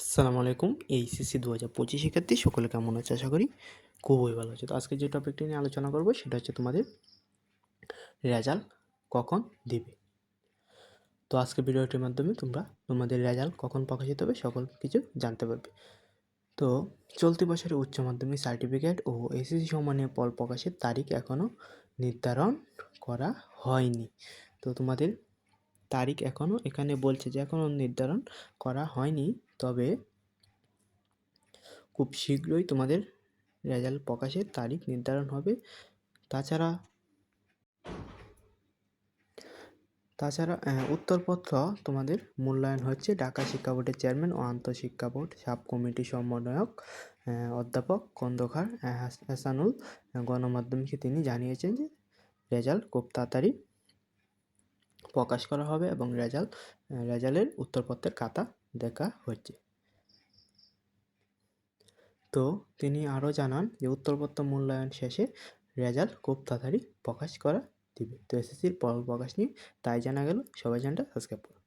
আসসালামু আলাইকুম। এইচএসসি ২০২৫ শিক্ষার্থী সকলে কেমন আছে? আশা করি খুবই ভালো আছে। তো আজকে যে টপিকটি নিয়ে আলোচনা করব সেটা হচ্ছে তোমাদের রেজাল্ট কখন দিবে। তো আজকে ভিডিওটির মাধ্যমে তোমরা তোমাদের রেজাল্ট কখন প্রকাশিত হবে সকল কিছু জানতে পারবে। তো চলতি বছরের উচ্চ মাধ্যমিক সার্টিফিকেট ও এসএসসি সমমানের ফল প্রকাশের তারিখ এখনও নির্ধারণ করা হয়নি। তো তোমাদের তারিখ এখনও এখানে বলছে যে এখনও নির্ধারণ করা হয়নি, তবে খুব শীঘ্রই তোমাদের রেজাল্ট প্রকাশের তারিখ নির্ধারণ হবে। তাছাড়া তাছাড়া উত্তরপত্র তোমাদের মূল্যায়ন হচ্ছে ঢাকা শিক্ষা বোর্ডের চেয়ারম্যান ও আন্তঃশিক্ষা বোর্ড সাব কমিটি সমন্বয়ক অধ্যাপক খন্দকার হাসানুল গণমাধ্যমকে তিনি জানিয়েছেন যে রেজাল্ট খুব তাড়াতাড়ি প্রকাশ করা হবে এবং রেজাল্টের উত্তরপত্রের খাতা দেখা হচ্ছে। তো তিনি আরও জানান যে উত্তরপত্র মূল্যায়ন শেষে রেজাল্ট খুব তাড়াতাড়ি প্রকাশ করা দিবে। তো এসএসসির ফল প্রকাশ নিয়ে তাই জানা গেল। সবাই চ্যানেলটা সাবস্ক্রাইব করুন।